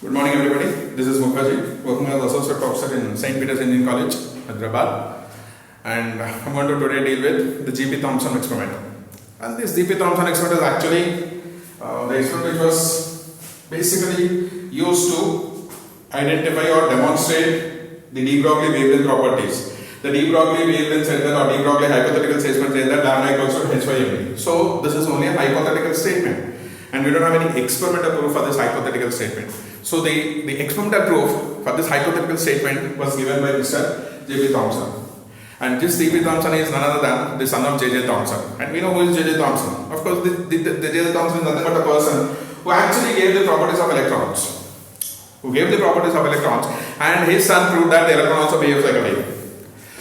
Good morning, everybody. This is Mukherjee, working as Associate Professor in St. Peter's Indian College, Hyderabad. And I'm going to today deal with the g.p.thomson experiment. And this g.p.thomson experiment is actually the experiment which was basically used to identify or demonstrate the de Broglie wavelength properties. The de Broglie wavelength said that, or de Broglie hypothetical statement said that lambda equals to h by mv. So this is only a hypothetical statement, and we don't have any experimental proof for this hypothetical statement. So the experimental proof for this hypothetical statement was given by Mr. J.P.Thomson. And this J.P.Thomson is none other than the son of J.J. Thomson. And we know who is J.J. Thomson. Of course, the J.J. Thomson is nothing but a person who actually gave the properties of electrons. And his son proved that the electron also behaves like a wave.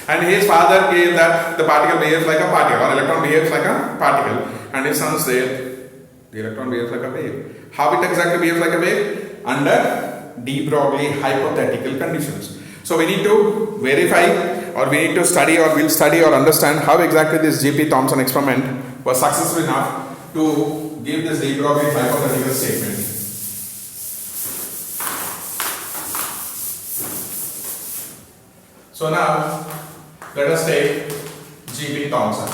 And his father gave that the particle behaves like a particle, or electron behaves like a particle. And his son said the electron behaves like a wave. How it exactly behaves like a wave? Under de Broglie hypothetical conditions. So we need to verify, or we need to study, or we'll study or understand how exactly this J.P.Thomson experiment was successful enough to give this de Broglie hypothetical statement. So now let us take J.P.Thomson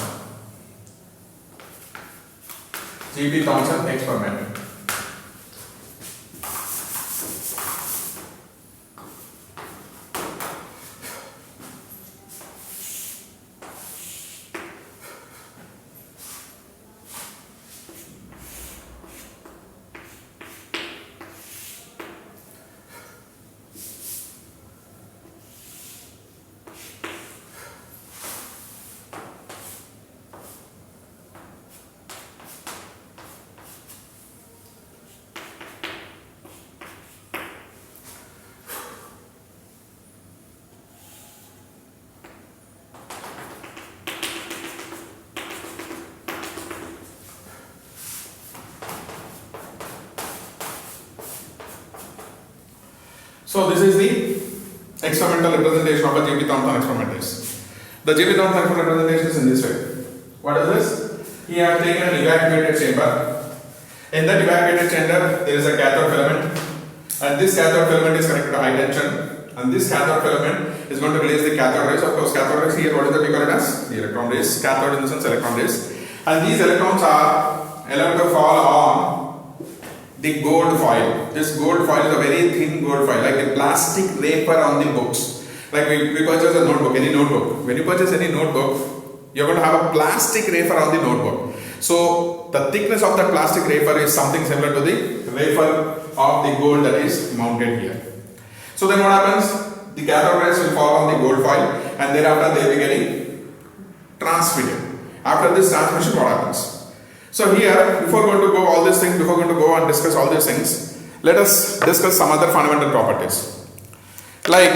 experiment. So this is the experimental representation of a J.P.Thomson experiment is. The J.P.Thomson experiment representation is in this way. What is this? Here I have taken an evacuated chamber. In that evacuated chamber there is a cathode filament, and this cathode filament is connected to high tension, and this cathode filament is going to release the cathode rays. Of course, cathode rays here, what is that we call it as? The electron rays. Cathode in the sense electron rays. And these electrons are allowed to fall on the gold foil. This gold foil is a very thin gold foil, like a plastic wrapper on the books. Like we purchase a notebook, any notebook. When you purchase any notebook, you're going to have a plastic wrapper on the notebook. So the thickness of that plastic wrapper is something similar to the wrapper of the gold that is mounted here. So then what happens? The cathode rays will fall on the gold foil, and thereafter they will be getting transmitted. After this transmission, what happens? So here, before going to go all these things, before going to go and discuss all these things, let us discuss some other fundamental properties. Like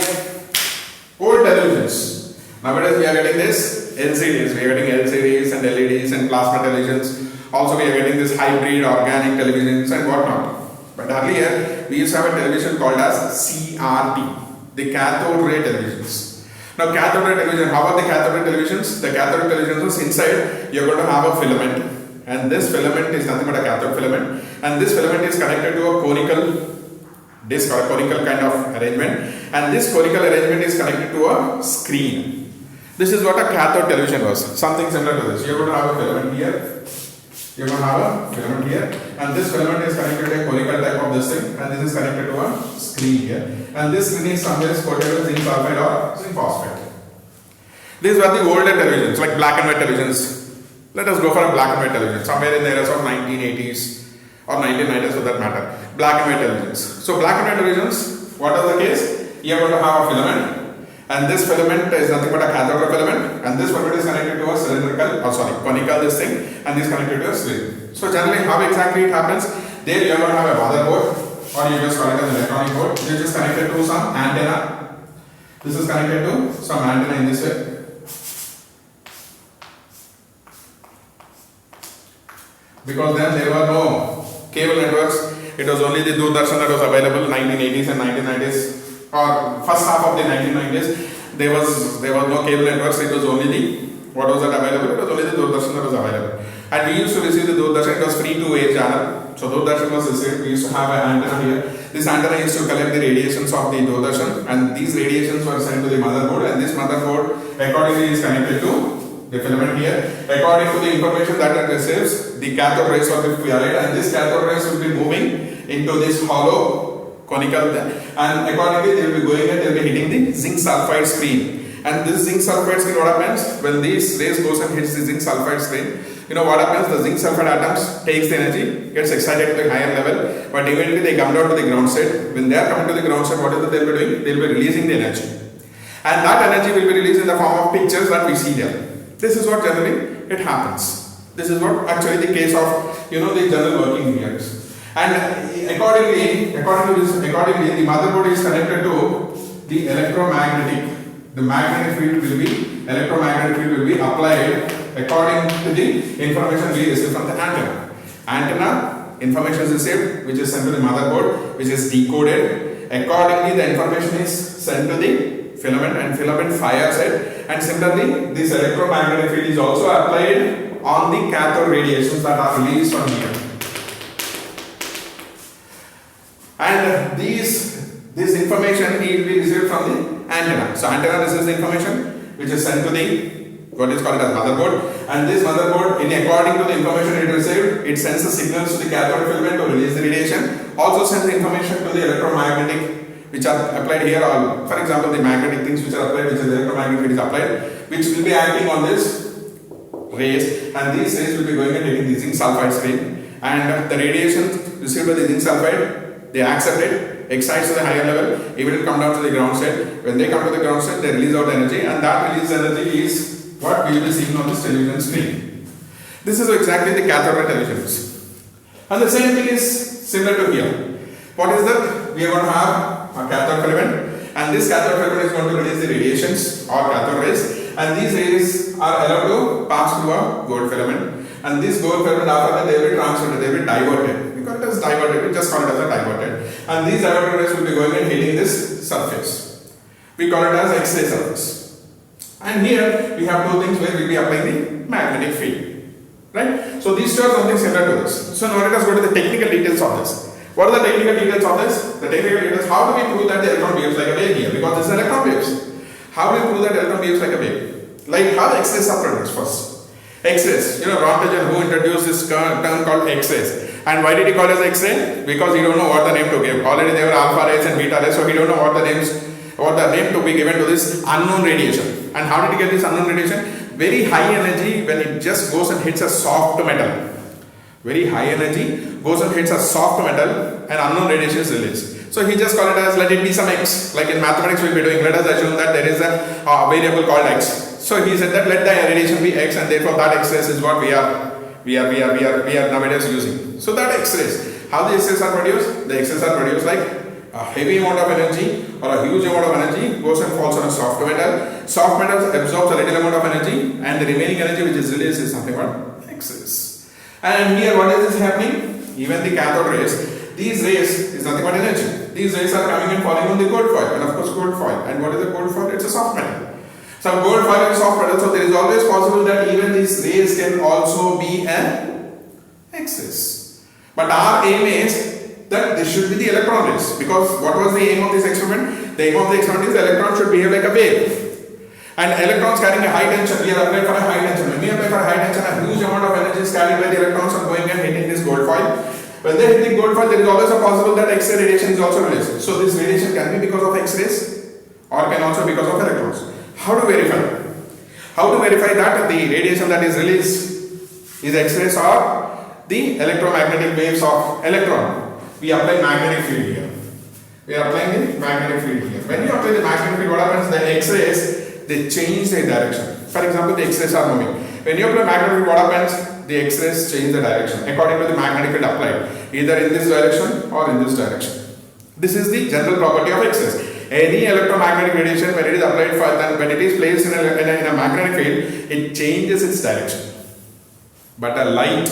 old televisions. Nowadays we are getting this LCDs. We are getting LCDs and LEDs and plasma televisions. Also we are getting this hybrid organic televisions and whatnot. But earlier we used to have a television called as CRT, the cathode ray televisions. Now cathode ray television, how are the cathode ray televisions? The cathode ray televisions, inside you are going to have a filament. And this filament is nothing but a cathode filament, and this filament is connected to a conical disc or a conical kind of arrangement, and this conical arrangement is connected to a screen. This is what a cathode television was, something similar to this. You're going to have a filament here, and this filament is connected to a conical type of this thing, and this is connected to a screen here, and this screen is somewhere coated with zinc sulfide or zinc phosphate. These were the older televisions, like black and white televisions. Let us go for a black and white television, somewhere in the eras of 1980s or 1990s for that matter. Black and white televisions. So black and white televisions, what is the case? You are going to have a filament, and this filament is nothing but a cathode filament, and this filament is connected to a conical this thing, and this is connected to a screen. So generally how exactly it happens? There you are going to have a motherboard, or you just call it an electronic board. This is connected to some antenna. This is connected to some antenna in this way. Because then there were no cable networks, it was only the Doordarshan that was available in 1980s and 1990s, or first half of the 1990s. There was no cable networks, it was only the, what was that available? It was only the Doordarshan that was available. And we used to receive the Doordarshan, it was free to air channel. So Doordarshan was received, we used to have an antenna here. This antenna is to collect the radiations of the Doordarshan, and these radiations were sent to the motherboard, and this motherboard accordingly is connected to the filament here. According to the information that it receives, the cathode rays will be fired, and this cathode rays will be moving into this hollow conical, and accordingly they will be going and they will be hitting the zinc sulfide screen. And this zinc sulfide screen, what happens when these rays goes and hits the zinc sulfide screen? You know what happens? The zinc sulfide atoms takes the energy, gets excited to a higher level, but eventually they come down to the ground state. When they are coming to the ground state, what is it they will be doing? They will be releasing the energy, and that energy will be released in the form of pictures that we see here. This is what generally it happens. This is what actually the case of the general working here is. And accordingly, the motherboard is connected to the electromagnetic. The magnetic field will be applied according to the information we receive from the antenna. Antenna information is received, which is sent to the motherboard, which is decoded. Accordingly, the information is sent to the filament, and filament fires it. And similarly, this electromagnetic field is also applied on the cathode radiations that are released from here. And this information will be received from the antenna. So antenna receives the information which is sent to the what is called as motherboard, and this motherboard, according to the information it received, it sends the signals to the cathode filament to release the radiation. Also sends the information to the electromagnetic which are applied here, or for example the magnetic things which are applied, which is the electromagnetic field is applied, which will be acting on this rays, and these rays will be going and hitting the zinc sulfide screen, and the radiation received by the zinc sulfide, they accept it, excites to the higher level, it will come down to the ground state. When they come to the ground state, they release out energy, and that released energy is what we will be seeing on this television screen. This is exactly the cathode ray televisions. And the same thing is similar to here. What is that? We are going to have a cathode filament, and this cathode filament is going to release the radiations or cathode rays, and these rays are allowed to pass through a gold filament, and this gold filament after that they will be transmitted, they will be diverted. We call it as diverted, we just call it as a diverted, and these diverted rays will be going and hitting this surface. We call it as X-ray surface. And here we have two things where we will be applying the magnetic field, right? So these two are something similar to this. So now let us go to the technical details of this. What are the technical details of this? The technical details, how do we prove that the electron behaves like a wave here? Because this is electron waves. How do we prove that electron behaves like a wave? Like how the X-rays are produced first. X-rays, Rontgen, who introduced this term called X-rays. And why did he call it as X-ray? Because he don't know what the name to give. Already there were alpha rays and beta rays, so he don't know what the name to be given to this unknown radiation. And how did he get this unknown radiation? Very high energy when it just goes and hits a soft metal. Very high energy goes and hits a soft metal, and unknown radiation is released. So he just called it as let it be some X. Like in mathematics we'll be doing, let us assume that there is a variable called X. So he said that let the radiation be X, and therefore that X-rays is what we are nowadays using. So that X-rays, how the X-rays are produced? The X-rays are produced like a heavy amount of energy or a huge amount of energy goes and falls on a soft metal. Soft metal absorbs a little amount of energy, and the remaining energy which is released is something called X-rays. And here what is this happening? Even the cathode rays, these rays is nothing but energy. These rays are coming and falling on the gold foil, and of course gold foil. And what is the gold foil? It's a soft metal. So gold foil is soft metal, so there is always possible that even these rays can also be an X-rays. But our aim is that this should be the electron rays, because what was the aim of this experiment? The aim of the experiment is the electron should behave like a wave. And electrons carrying a high tension, we are applied for a high tension. When we apply for a high tension, a huge amount of energy is carried by the electrons and going and hitting this gold foil. When they hit the gold foil, there is always a possible that X-ray radiation is also released. So this radiation can be because of X-rays or can also be because of electrons. How to verify? How to verify that the radiation that is released is X-rays or the electromagnetic waves of electron? We apply magnetic field here. We are applying the magnetic field here. When you apply the magnetic field, what happens? The X-rays, they change their direction. For example, the X-rays are moving. When you apply magnetic field, what happens? The X-rays change the direction according to the magnetic field applied, either in this direction or in this direction. This is the general property of X-rays. Any electromagnetic radiation, when it is applied for, then when it is placed in a magnetic field, it changes its direction. But a light,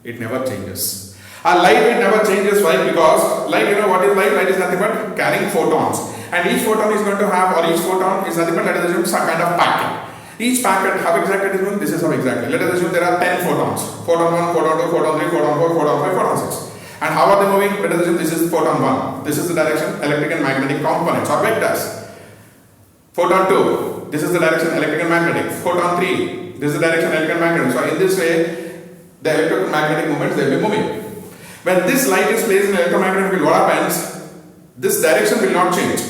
it never changes. A light, it never changes. Why? Because light, what is light? Light is nothing but carrying photons. And each photon is going to have, or each photon is nothing but, let us assume, some kind of packet. Each packet, how exactly it is going? This is how exactly. Let us assume there are 10 photons. Photon 1, photon 2, photon 3, photon 4, photon 5, photon 6. And how are they moving? Let us assume this is photon 1. This is the direction, electric and magnetic components or vectors. Photon 2, this is the direction, electric and magnetic. Photon 3, this is the direction, electric and magnetic. So in this way, the electromagnetic movements, they will be moving. When this light is placed in electromagnetic field, what happens? This direction will not change.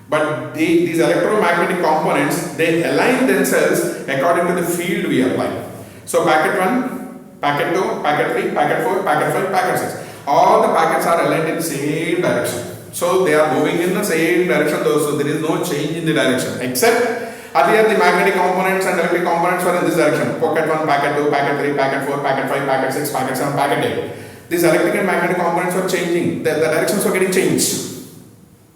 But these electromagnetic components, they align themselves according to the field we apply. So packet 1, packet 2, packet 3, packet 4, packet 5, packet 6. All the packets are aligned in the same direction. So they are moving in the same direction, so there is no change in the direction. Except earlier the magnetic components and electric components were in this direction. Packet 1, packet 2, packet 3, packet 4, packet 5, packet 6, packet 7, packet 8. These electric and magnetic components were changing. The directions were getting changed.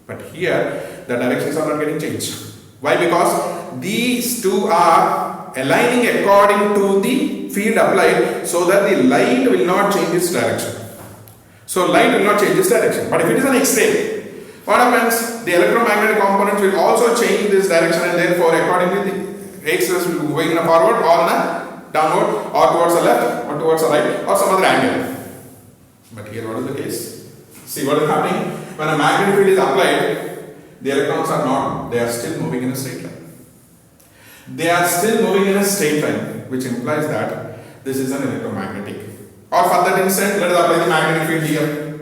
But here, the directions are not getting changed. Why? Because these two are aligning according to the field applied so that the light will not change its direction. So light will not change its direction. But if it is an X-ray, what happens? The electromagnetic components will also change this direction, and therefore accordingly the X-rays will be moving in a forward or in a downward or towards the left or towards the right or some other angle. But here what is the case? See what is happening? When a magnetic field is applied, the electrons are not, they are still moving in a straight line. They are still moving in a straight line, which implies that this is an electromagnetic. Or for that instant, let us apply the magnetic field here.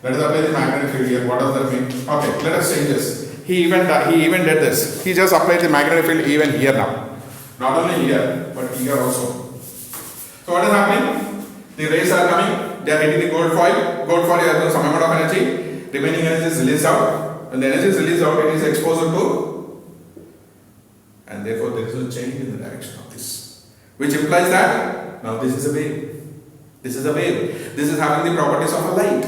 Let us apply the magnetic field here. What does that mean? Okay, let us change this. He even did this. He just applied the magnetic field even here now. Not only here, but here also. So what is happening? The rays are coming, they are hitting the gold foil. Gold foil has some amount of energy. Remaining energy is released out. When the energy is released out, it is exposed to, and therefore there is a change in the direction of this, which implies that now this is a wave. This is a wave. This is having the properties of a light,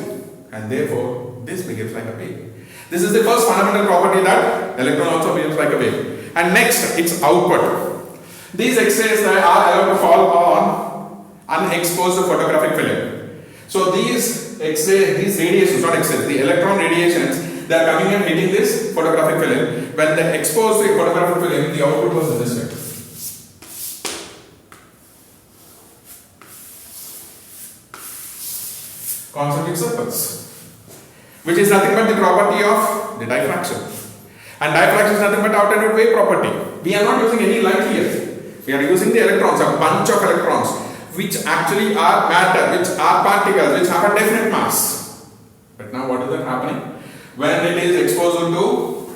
and therefore this behaves like a wave. This is the first fundamental property, that electron also behaves like a wave. And next, its output. These X-rays are allowed to fall on unexposed photographic film. So these X-rays, these radiations, not X-rays, the electron radiations, they are coming and hitting this photographic film. When they expose the photographic film, the output was in this way. Concentric circles, which is nothing but the property of the diffraction. And diffraction is nothing but out and out wave property. We are not using any light here. We are using the electrons, a bunch of electrons, which actually are matter, which are particles, which have a definite mass. But now what is that happening? When it is exposed to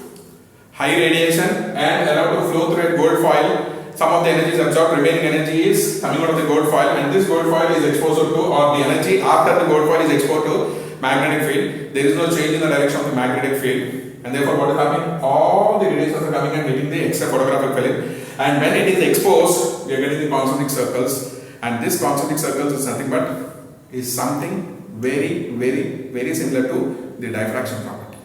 high radiation and allowed to flow through a gold foil, some of the energy is absorbed, remaining energy is coming out of the gold foil, and this gold foil is exposed to, or the energy after the gold foil is exposed to magnetic field. There is no change in the direction of the magnetic field, and therefore what is happening? All the radiations are coming and hitting the extra photographic film, and when it is exposed, we are getting the concentric circles, and this concentric circles is nothing but something very similar to the diffraction property.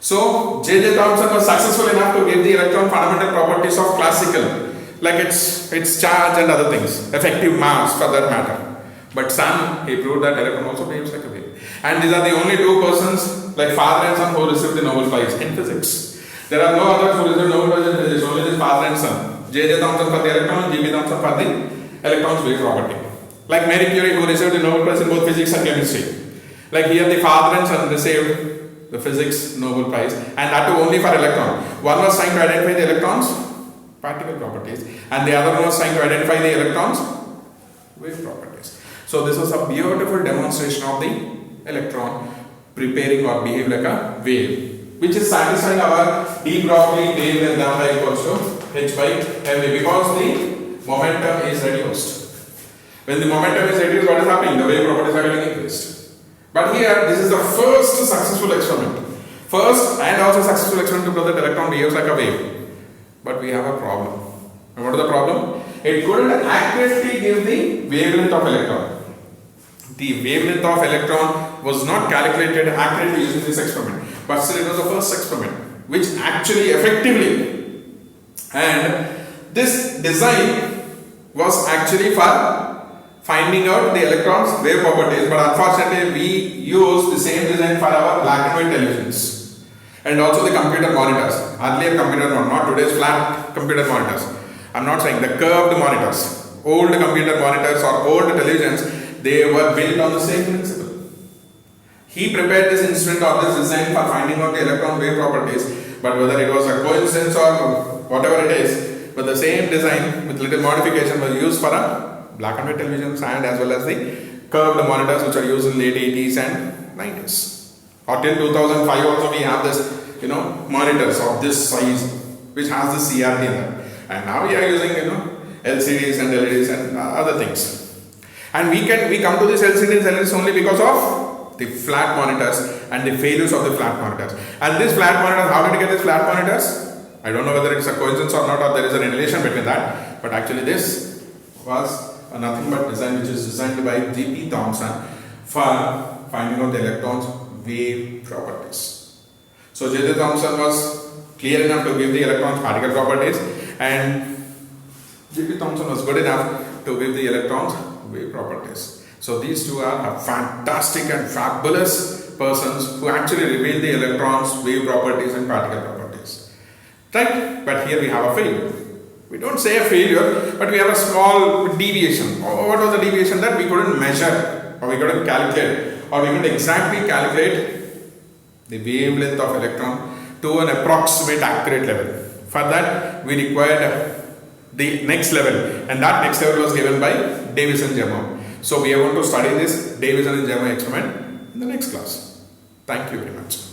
So J.P.Thomson was successful enough to give the electron fundamental properties of classical, like its charge and other things, effective mass for that matter. But Sam, he proved that electron also behaves like a wave. And these are the only two persons, like father and son, who received the Nobel Prize in physics. There are no others who received Nobel Prize in physics, only this father and son. J.P.Thomson for the electron, J.P.Thomson for the electron's wave property. Like Marie Curie, who received the Nobel Prize in both physics and chemistry. Like here the father and son received the physics Nobel Prize, and that too only for electron. One was trying to identify the electrons' particle properties, and the other one was trying to identify the electrons' wave properties. So this was a beautiful demonstration of the electron preparing or behave like a wave, which is satisfying our de Broglie wavelength lambda equals to h by mv, because the momentum is reduced. When the momentum is reduced, what is happening? The wave properties are getting increased. But here, this is the first successful experiment. First and also successful experiment to prove that electron behaves like a wave. But we have a problem. And what is the problem? It couldn't accurately give the wavelength of electron. The wavelength of electron was not calculated accurately using this experiment. But still it was the first experiment, which actually effectively, and this design was actually for finding out the electrons' wave properties, but unfortunately we use the same design for our black and white televisions and also the computer monitors. Earlier computer, not today's flat computer monitors. I'm not saying the curved monitors. Old computer monitors or old televisions, they were built on the same principle. He prepared this instrument or this design for finding out the electron wave properties, but whether it was a coincidence or whatever it is, but the same design with little modification was used for a black and white televisions and as well as the curved monitors which are used in late 80s and 90s. Or till 2005 also we have this, monitors of this size which has the CRT in them. And now we are using, LCDs and LEDs and other things. And we come to this LCDs and LEDs only because of the flat monitors and the failures of the flat monitors. And this flat monitors, how did you get these flat monitors? I don't know whether it's a coincidence or not, or there is a relation between that. But actually this was nothing but design which is designed by g.p.thomson for finding out the electrons wave properties. So g.p.thomson was clear enough to give the electrons particle properties, and g.p.thomson was good enough to give the electrons wave properties. So these two are fantastic and fabulous persons who actually reveal the electrons wave properties and particle properties. Right? But here we have a failure. We don't say a failure, but we have a small deviation. What was the deviation? That we couldn't measure, or we couldn't calculate, or we couldn't exactly calculate the wavelength of electron to an approximate accurate level. For that, we required the next level, and that next level was given by Davis and Gemma. So we are going to study this Davis and Gemma experiment in the next class. Thank you very much.